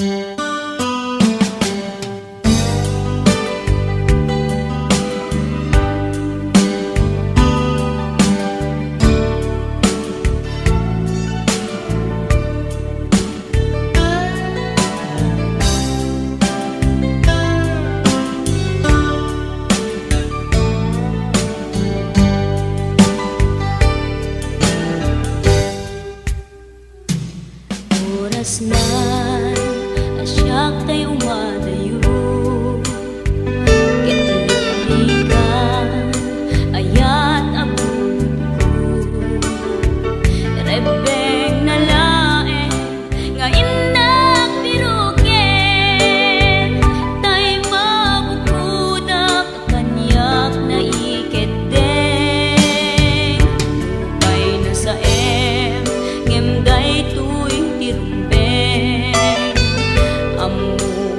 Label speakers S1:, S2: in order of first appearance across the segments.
S1: Oras na asyak tayo madayo, kitlikan ayat abot ko. Rebeng na lae nga indak biruken, tay mabukudak kanyak na iketeng. Lupay na sa ngemday tuy tirumbeng, amuk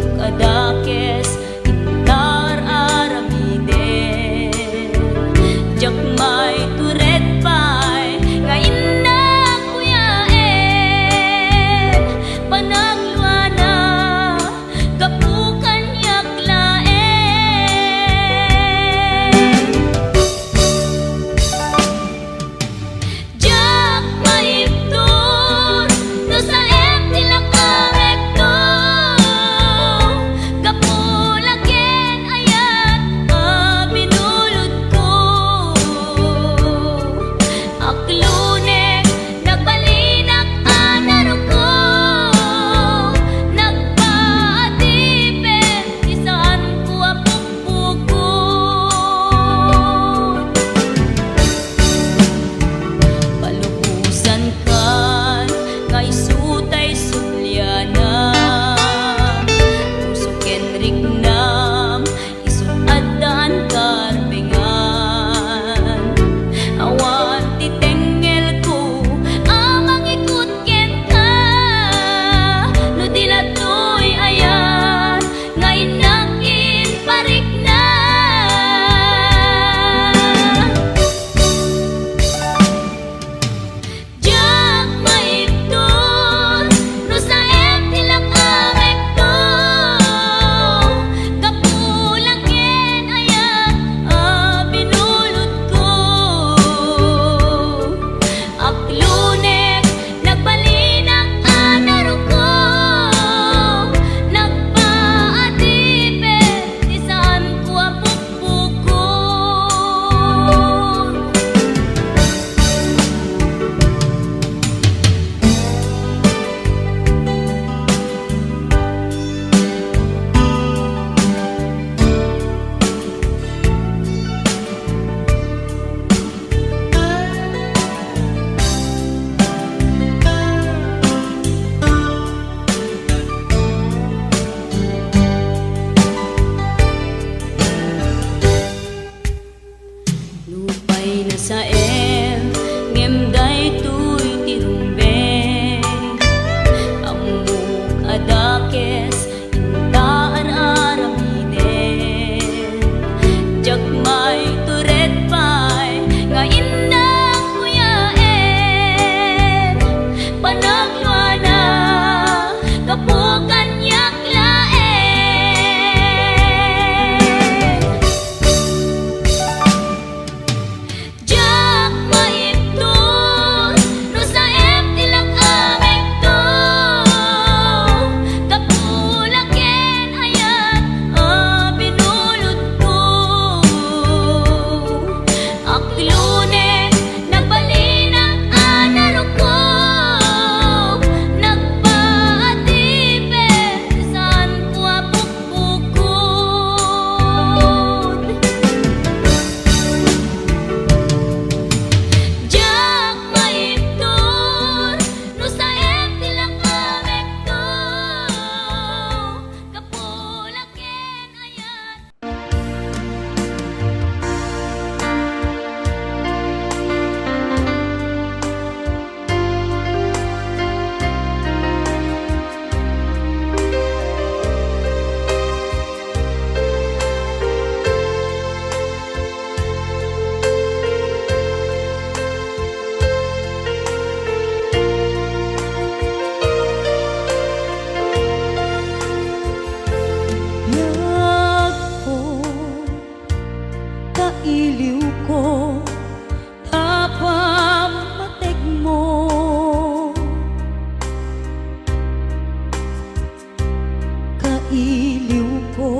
S2: kailiw ko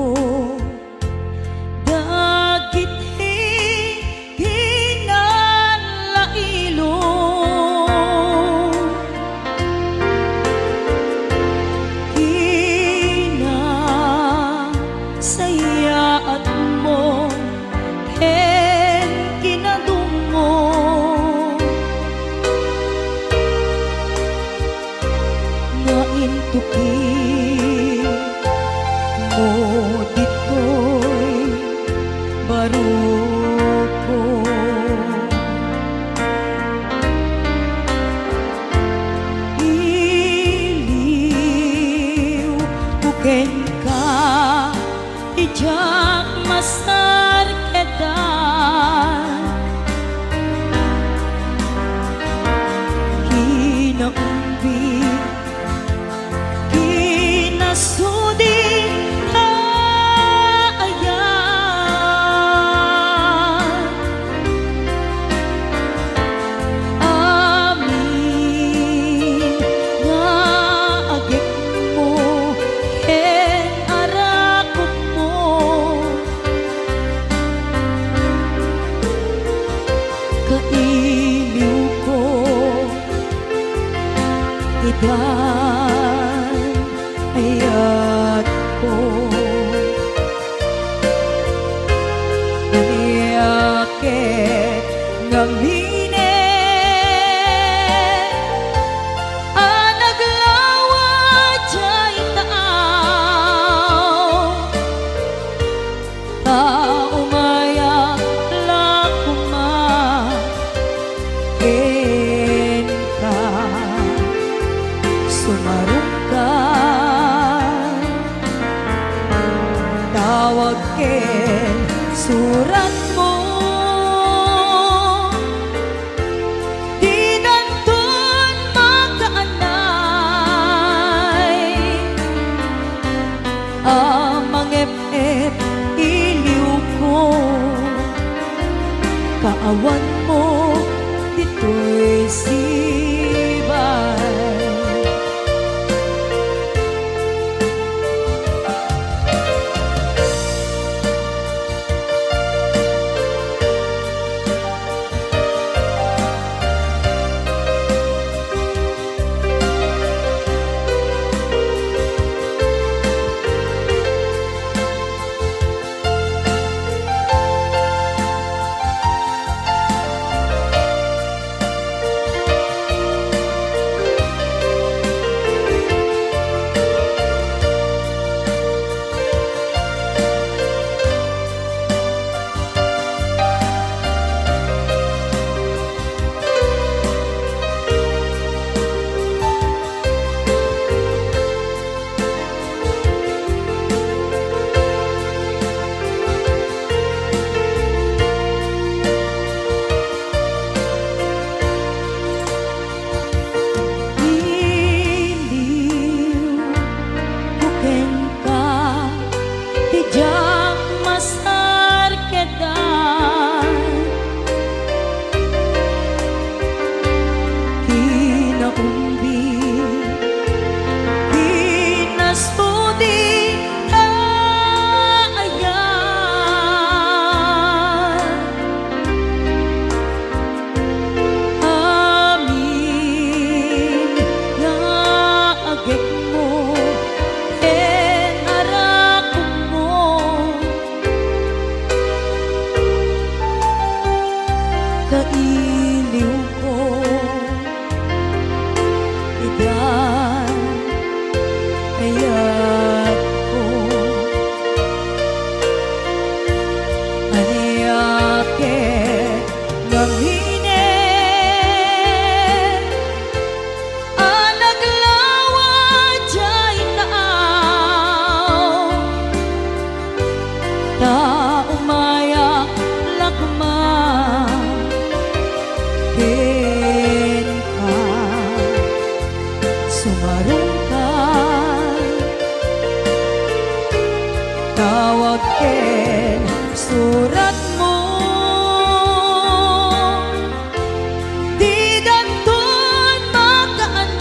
S2: dagit ginalailo sayaat mo ken kinadungo nga intuki mo ditoy baruko iliw buken ka ijak masar kedan kinaumbi kinasudi ayan amin nga agik mo ken arakot mo kailiw ko idan ayat ko aniake ngamine anaglawa jay taaw umaya lakuma ken ka sumarong ka tawag ken surat mo di danton makaanay amang ep-ep iliw ko kaawan mo dito'y sibay kailiw ko idan ayat ko aniake ngamine anaglawa jay taaw ta umaya lakma ken ka sumarong ka tawag ken surat mo di danton makaanay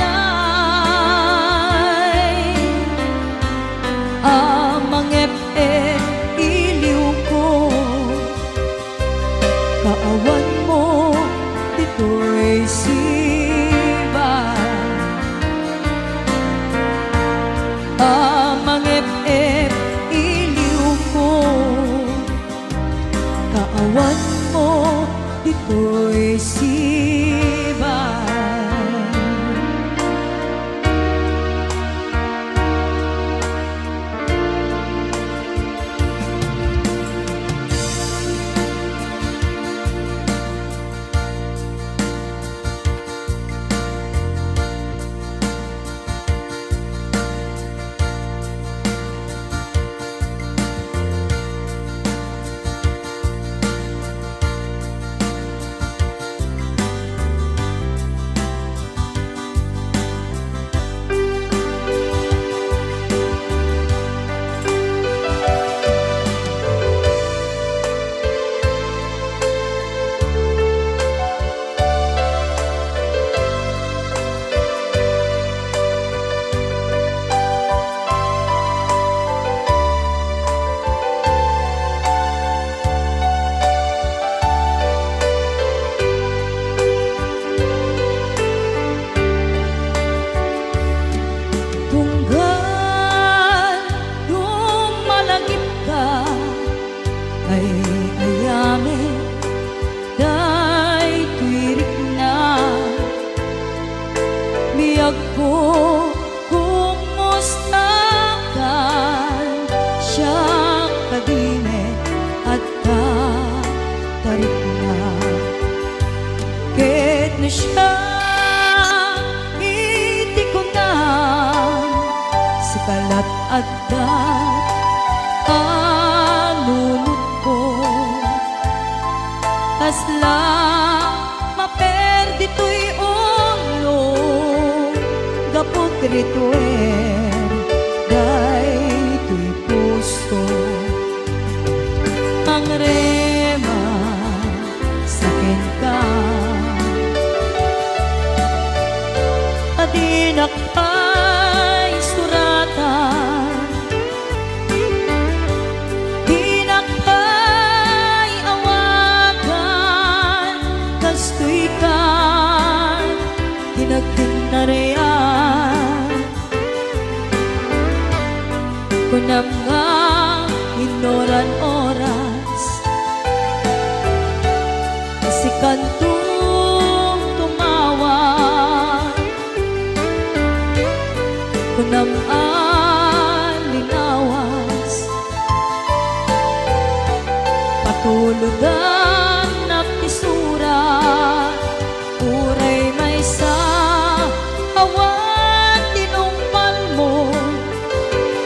S2: kalat at anunod ko kasla maperdi to'y ulo gapot rituer day to'y puso ang rema sakin ka adinak ay suratan dinak ay awakan kastoy kan dinagdinarean kunam nga inoran oras si kantong tumawa kunam alinawas patuludan nakisura uray may sa awan tinungpal mo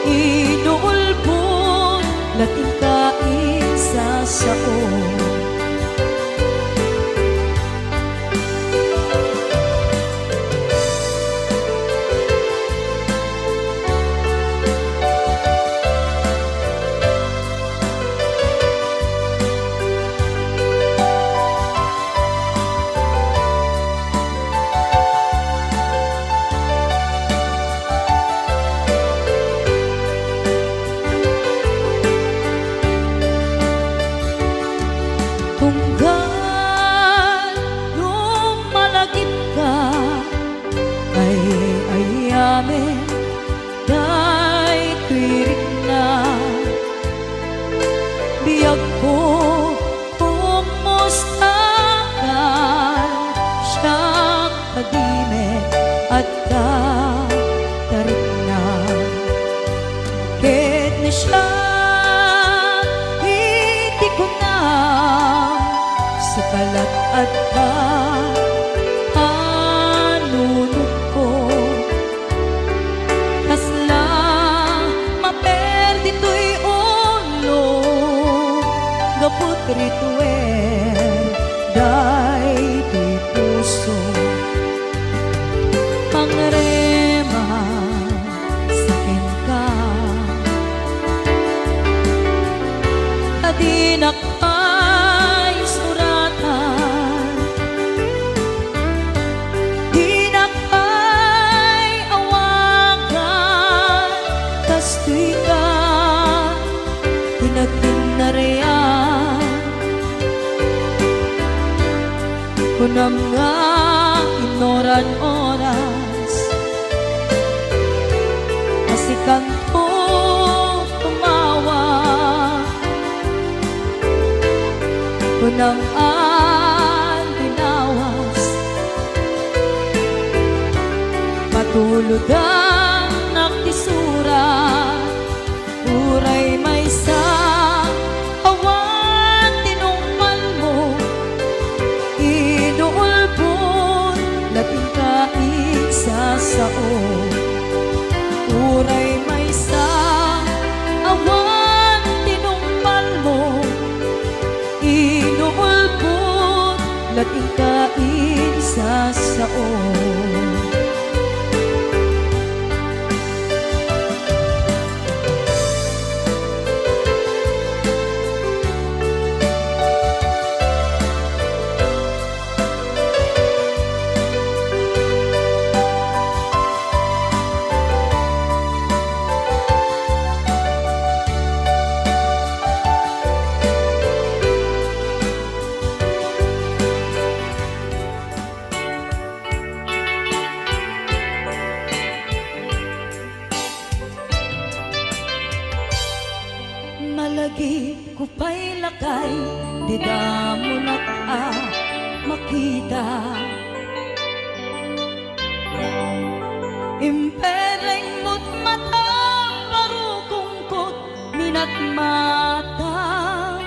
S2: inuulbon lating kaisa sao tunggal lumalagip ka ay ayamin day tirik na biyag ko kumusta ka siyang pag-imit at tarik na kahit na siya hindi ko na sa kalat at anunod ko kasla maperdi to'y ulo gapot rituer day to'y puso pangrema sakin ka adinak ay suratan dinak ay awakan kastoy ka dinagdinarean kunam nga inoran oras kasi kanto tumawa kunang alinawas patuludan nakisura uray may sa awan tinungpal mo inuulbon lating kaisa sao uray may sa awan tinungpal mo inuulbon lating kaisa sao malagi ko pa'y lakay di damo na makita impereng mo't matang parukungkot minat matang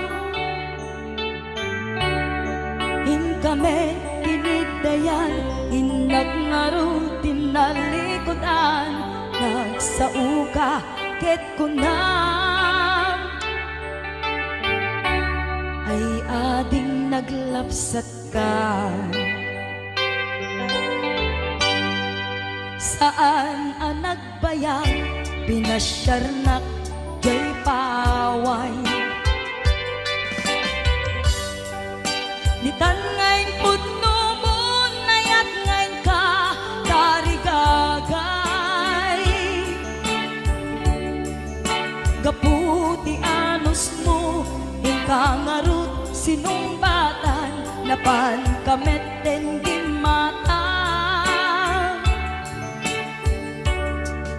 S2: kami tinigdayan inag nga ro tinalikodan sa uka ket kunam ay ading naglapsat ka. Saan ang nagbayag pinasyarnak jay paway nitan ngayon putno mo nayat ngayon ka tarigagay gaputi anos mo ingkangarut sinumbatan napan kamet den gimata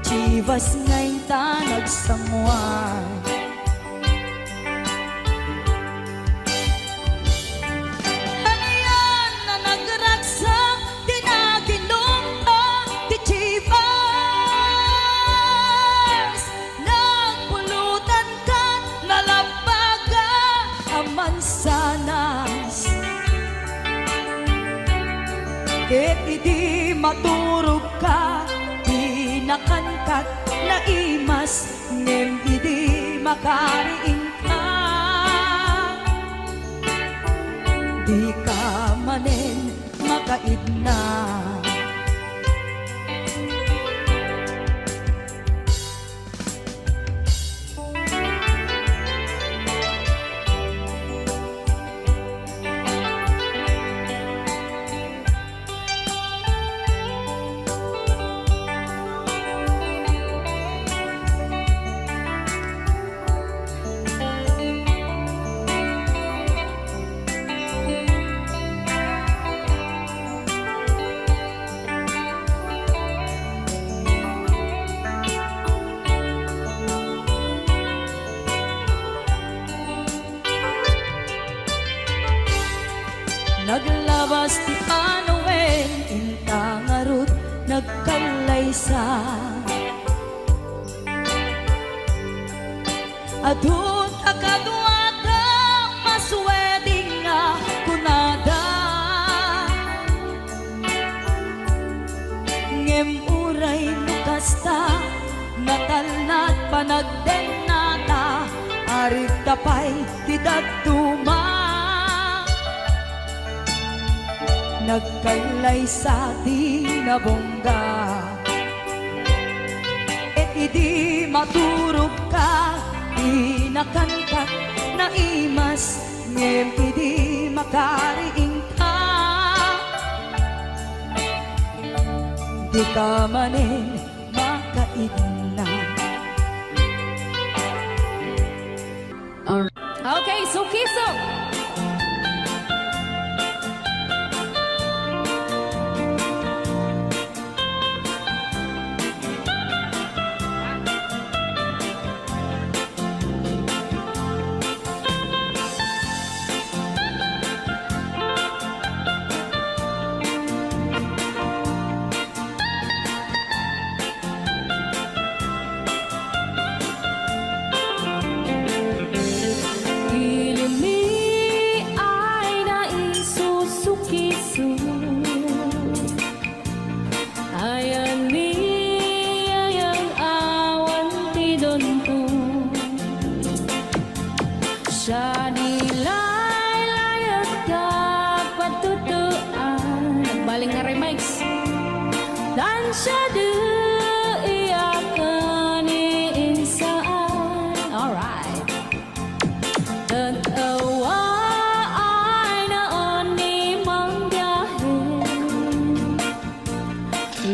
S2: chivas ngayon ta nagsamuan sanas ket idi maturog ka pinakangkat na imas ngem idi makariing ka di ka manen makaidna. Naglabas ti Panoen, intangarut nagkalaysa. Adun akaduada masweding nga kunada. Ngem uray nukasta, natalnat panagdenata, arit tapay tidagtuma. Nagkailay sa tinabongga et idi maturog ka inakangkat na imas ngem idi makariing ka di ka manen makaidna.
S3: Okay, so Kiso. Siya nilay-layat ka patutuan nagbaling na remix dan siya iyakan iinsaan. Alright, tatawa ay naon ni mang biyahe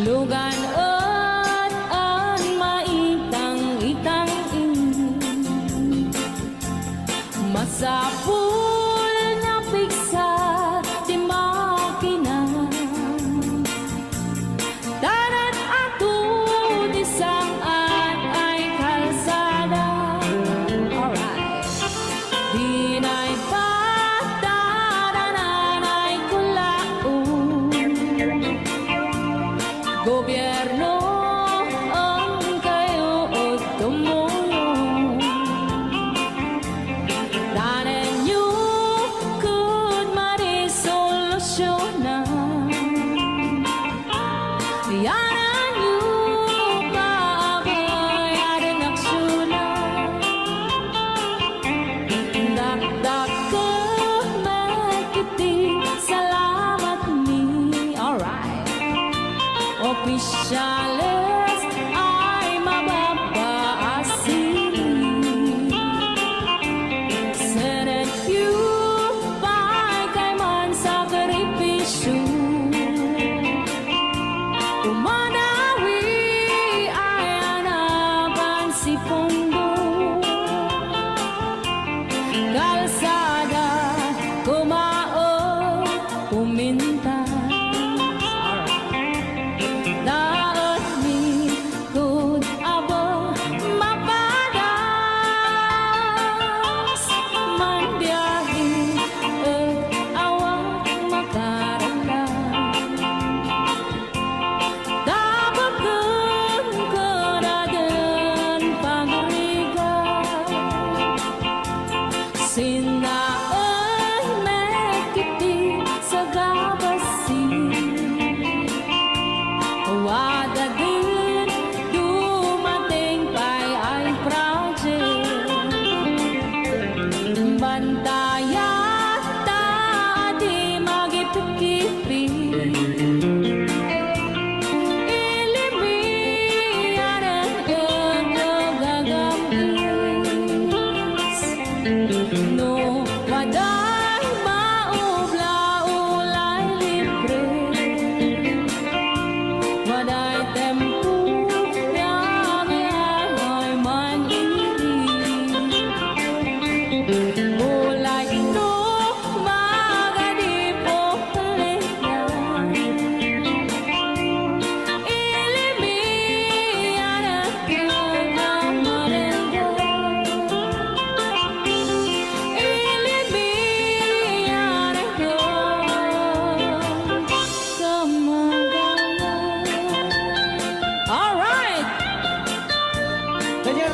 S3: lugan at ang maitang-itang masapul na piksa di makina darat ato di saan ay kalsada. Alright, di na'y patadanan ay kulaon gobyerno ang kayo o tumulong. Not in you.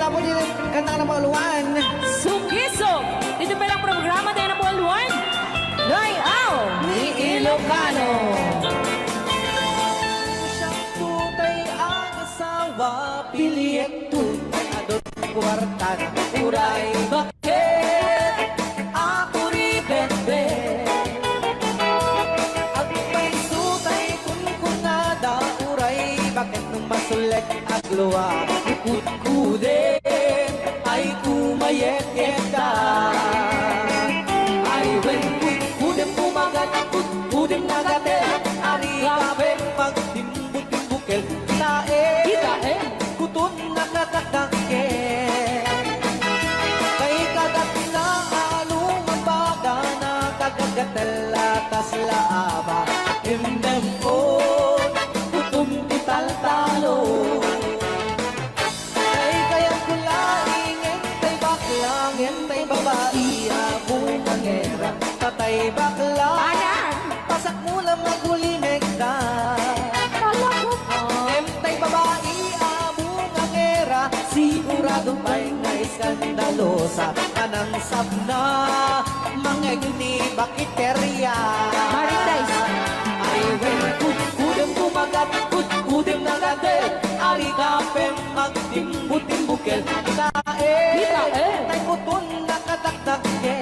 S4: wala po din ang kanta ng mga luwan.
S3: Sukisog! Dito pa lang programa tayo ng Buwan-Luwan. Layaw ni Ilocano.
S4: Siyang tutay ang asawa, piliyek tutay adot kwarta na uray. Bakit ako ribende? At may sutay kung kunada uray. Bakit nung masulit at luwa, kukudin ay kumayet-yeta. Ay when kudin pumagat, kudin nagatel. Ari kape magtimbut-timbukel. Kitae, kutun nakatakake. Kay kagat na along mabaga na kagagatel atas laaba. Himdem ko, kutum ital-talo. Kay kaya kulaing, entay baklang, entay babae, abong mangera. Tatay bakla, pasak mo lang nagulinig ka. Entay babae, abong mangera, sigurado pa'y nga iskandalosa. Anang sabna, mangegni bakiterya.
S3: Marites.
S4: Ay, when kudem kumagat, kudem nagatel. Ari kapem magtimbut-timbukel. Kitae, tay putun nakataktakye.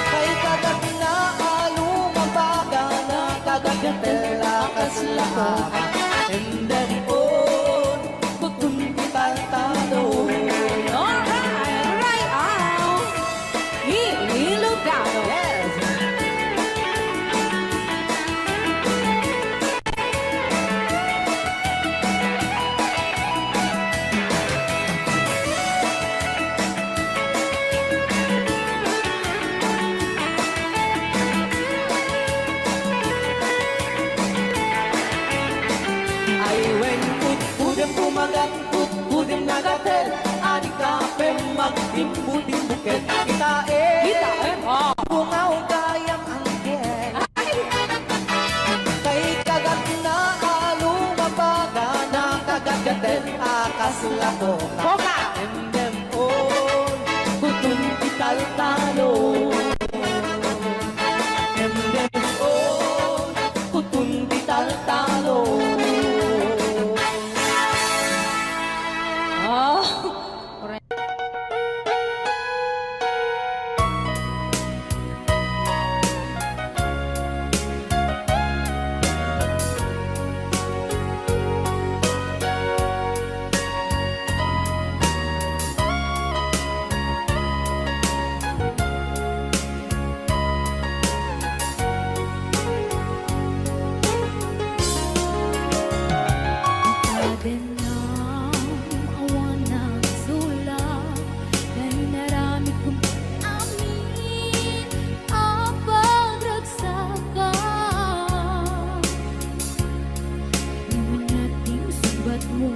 S4: Kay kagat na alumabaga na kagagatel akas laaba. And then on, kutun ital-talo.
S3: Alright! Layaw ni Ilocano.
S4: Yes! Ay when kudem pumagat, kudem nagatel. Ari kapem magtimbut-timbukel. Kitae, bungaw kayang anggel. Kay kagat na alumabaga na kagagatel akas lakoka.
S3: Koka.
S4: And then on, kutun ital-talo. And then on, kutun ital-talo.
S3: Oh.
S1: Awan ng sulak na narami kong amin ang pagragsakan. Yung nating subat mo,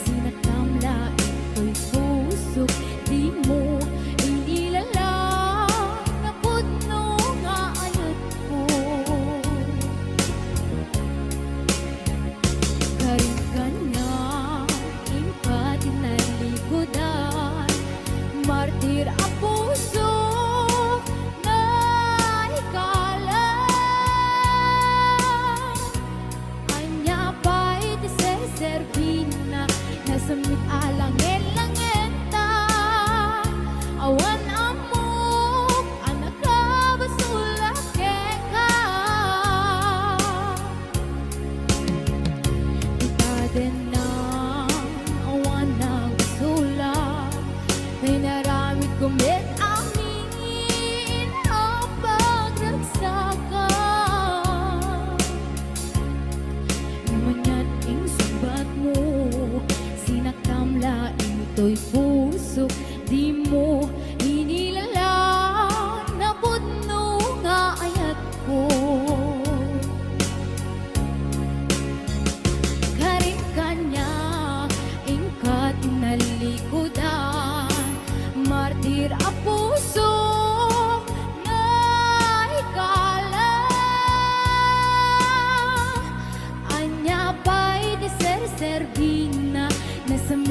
S1: sinatamla ito'y puso, di mo inilalang na putno nga ayat ko. Karingkanya, impati na likodan, martir ang puso na ikalang. Anya pa'y deserservina, nasamit alangin-langenta. Awan amok, anak ka basulake ka. Itaden ng awan ng sulak, ay naramit kumit amin ang pagragsakan. Manyating subat mo, sinaktamla ito'y puso, di mo inilalang na putno nga ayat ko. Karingkanya, ingkat nalikodan, martir ang puso na ikalang. Anya pa'y deserservina, nasamit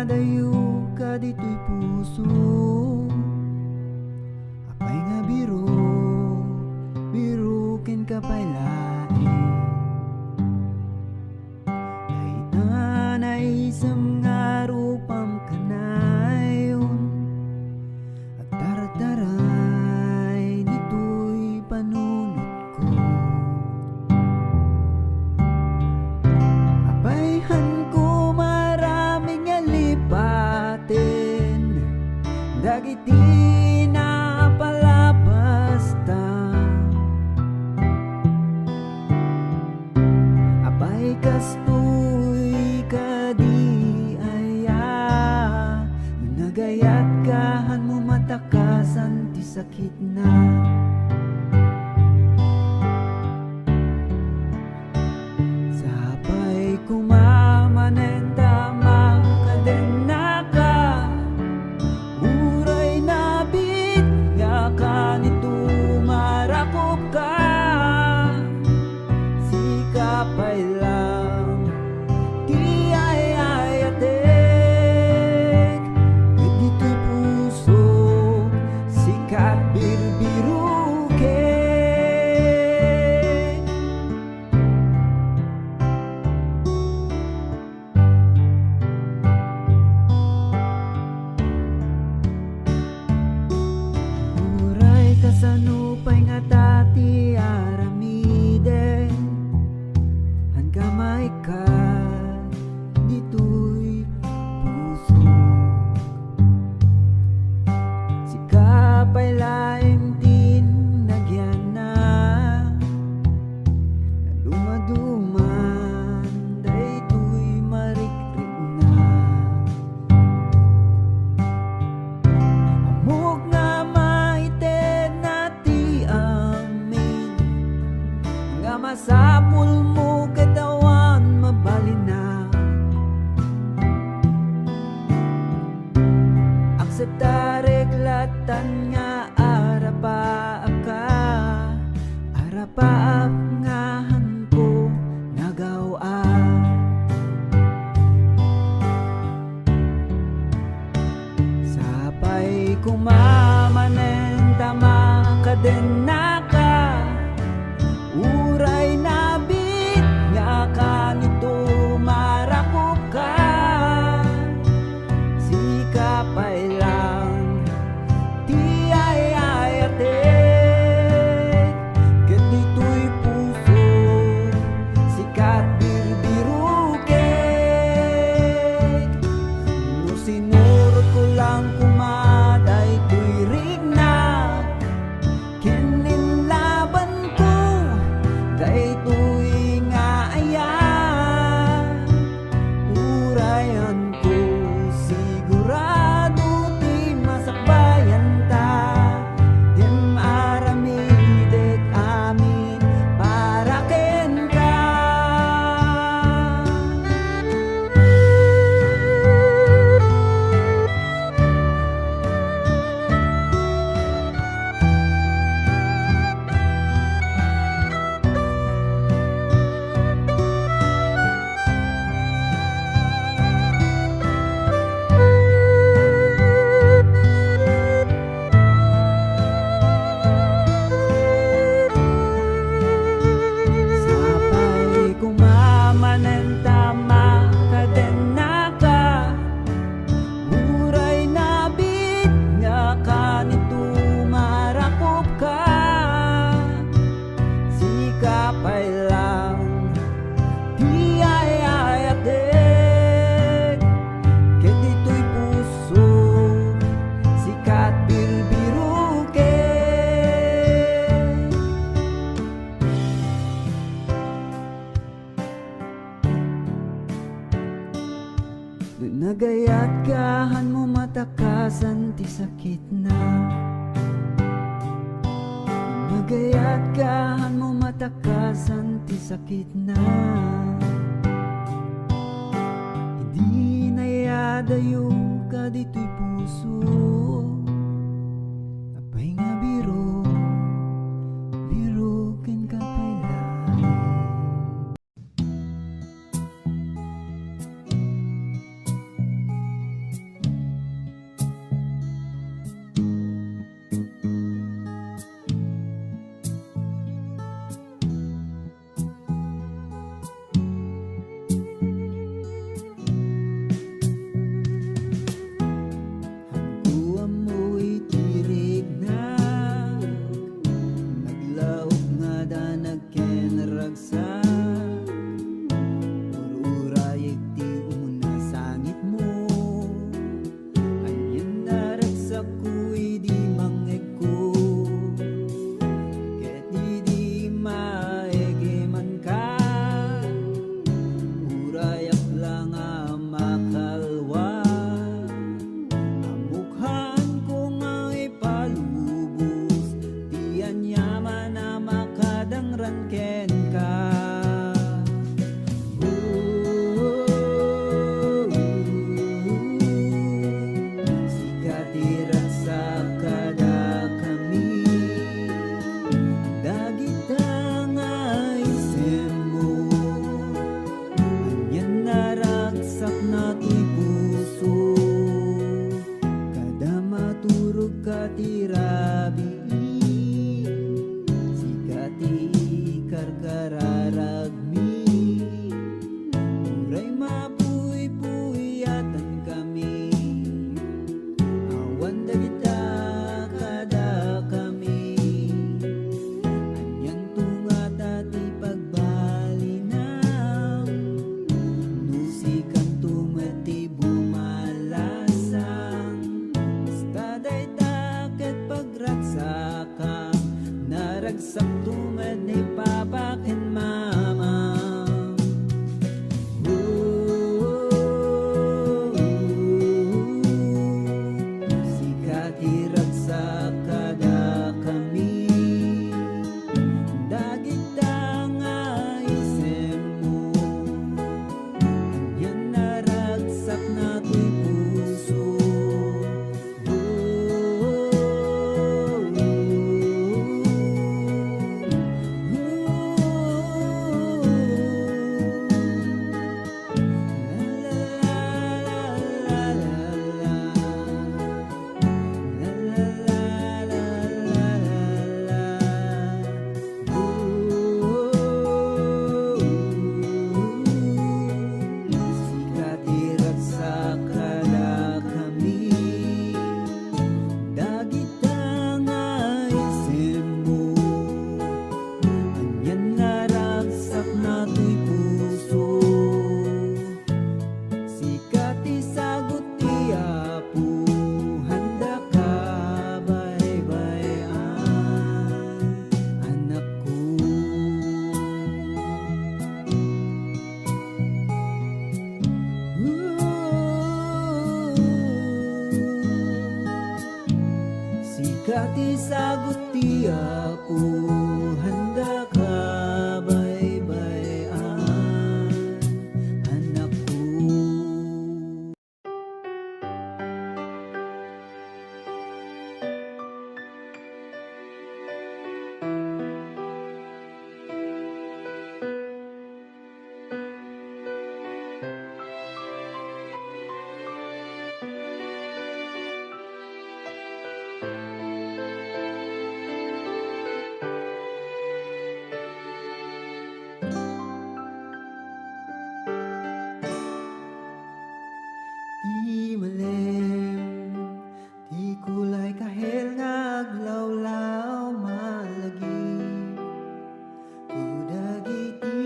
S4: nayadayo ka dito'y puso. Apay nga biro, birukin ka pa'y laing. Tanay isang nga rupam kanayon. At tarataray dito'y panunod ko. Apayhan ko maraming alipatin, dagiti na palabasta. Apay kastoy kadi aya, nagayat kahan mo matakasan ti sakit na. Sapay kumamanen tama kaden naka, uray nabit nga kanito marakop ka. Sikapay lang di ayayatek, dito'y puso sikat birbiruke. Uray kasanupay nga tati aramiden, han kamay ka dito'y puso. Sikapay laing din nagyan na, nadumaduman dayto'y marikrik na. Amok nga maited na ti amin, nga masapul mo katawan mabalin na. Akseptarek latan nga arapaap ka, arapaap ngahan ko nagawa. Sapay kumamanen tama kaden naka, uray nabit nga kanito marakop ka. Sikapay lang di ayayatek, ket dito'y puso sikat birbiruke. No sinurot ko lang kumaday to'y rigna, kininlaban ko daytoy nga aya. Urayan ko sigurado ti masakbayan ta, dim aramidek amin para ken ka. Sapay kumamanen tama kaden naka, uray nabit nga kanito marakop ka. Sikapay lang di ayayatek, ket dito'y puso sikat birbiruke. Nagayat kahan mo matakasan ti sakit na. Nagayat kahan mo matakasan ti sakit na. Hindi nayadayo ka dito'y puso. Apay nga biro, birukin ka pa'y laing. tirabi sikati karkararagmi uray mapuy-puyatan kami awan dagita kada kami anyang tungat at ipagbalinaw nusikan tumati bumalasang basta daytaket pagragsakang naragsak tumad ni papa ken mama. Sikat iragsak kada kami dagita nga isem mo yan naragsak na ko'y puso. Sikat iragsak kada kami dagita nga isem mo anyan naragsak na to'y puso. Sikat isagot ti Apo handa ka baybayan anak ko. Sikat isagot ti Apo handa ka baybayan anak ko. Di malem, di kulay kahel nga aglawlaw malagi kudagiti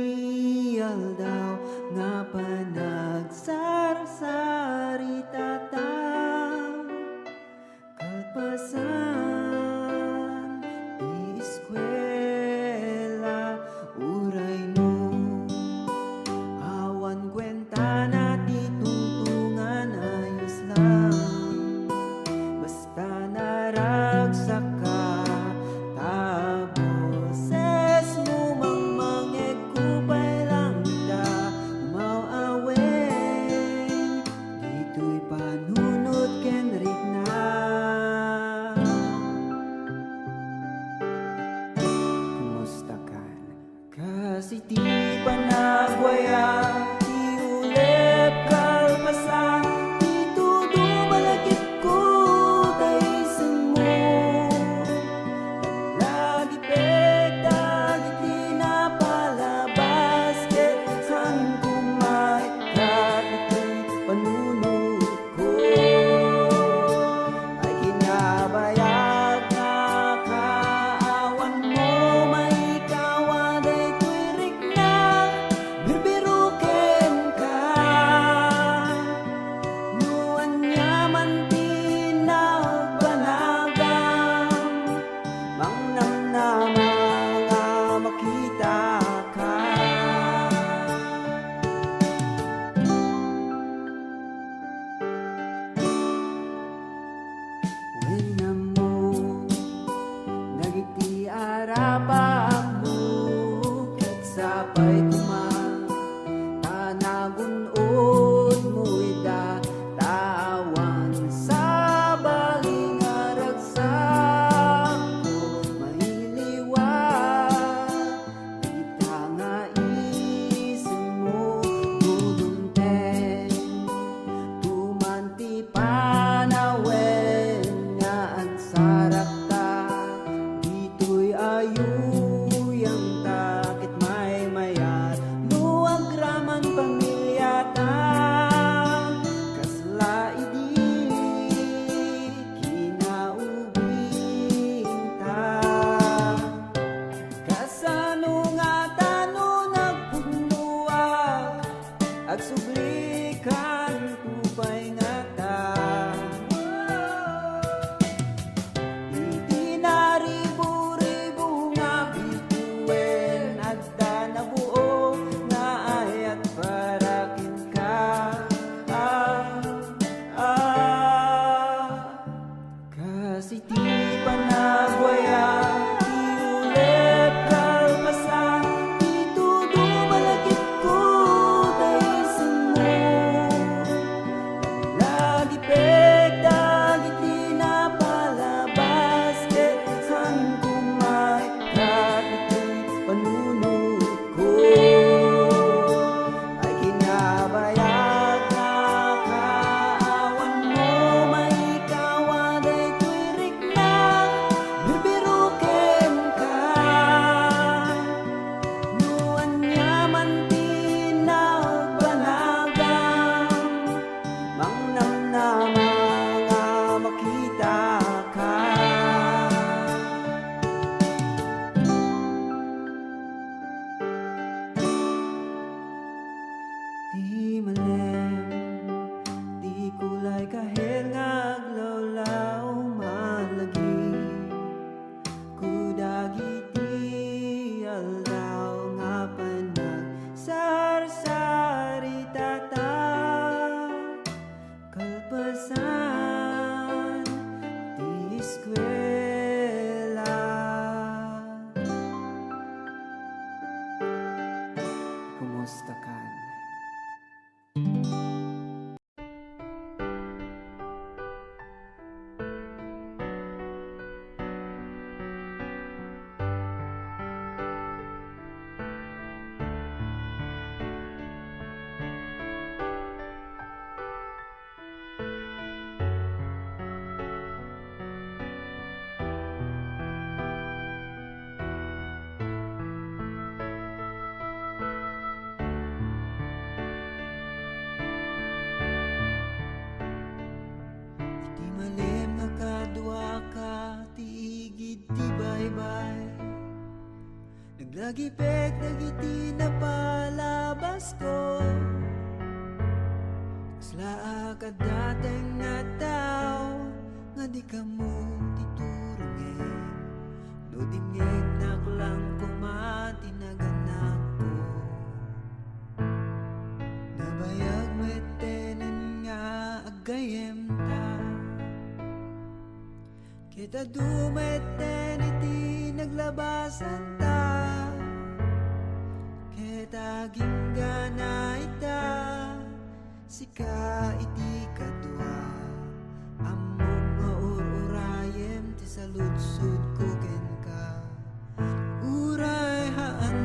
S4: aldaw nga panagsarasari tataw kalpasan di eskwela uray no awan kwenta na di tungtungan ayos lang basta naragsak ka tapos es mo mangmangeg kupay lang da umawaweng dito'y panunod kenrik na kumusta kan kasi di pa nagwaya di ulep kalpasan dito dumalagip ko daysan mo lagi dagit di napalabas ket san kumaikat ito'y panunod ko ay kinabayag na kaawan mo maikawan ay ko'y rikna birbiruken ka nuan yaman pinagbanagam mangnamnama nga makita ka. When mo nagiti arapak mo ket sapay kuma tanagunod mo ida tawan sa kahit ngaglawlaw malagi kudagiti aldaw nga panag sarsari tata kalpasan ti eskwela. Kumusta kan? Iti malim nga kadwa ka, tiigid ti baybay. Naglagipek dagiti napalabas ko. Kasla ka dateng nga tao, nga di ka mo titurungin. No dingeg naklang kumatinaganap ko. Nabayag metenen nga agayem ta. Kita dumeten iti naglabasan ta. Kita ginggana ita. Sika iti kadwa. Among nga urayem ti saludsud ko ken ka. Uray haan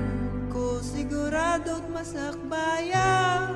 S4: ko sigurado't masakbayan.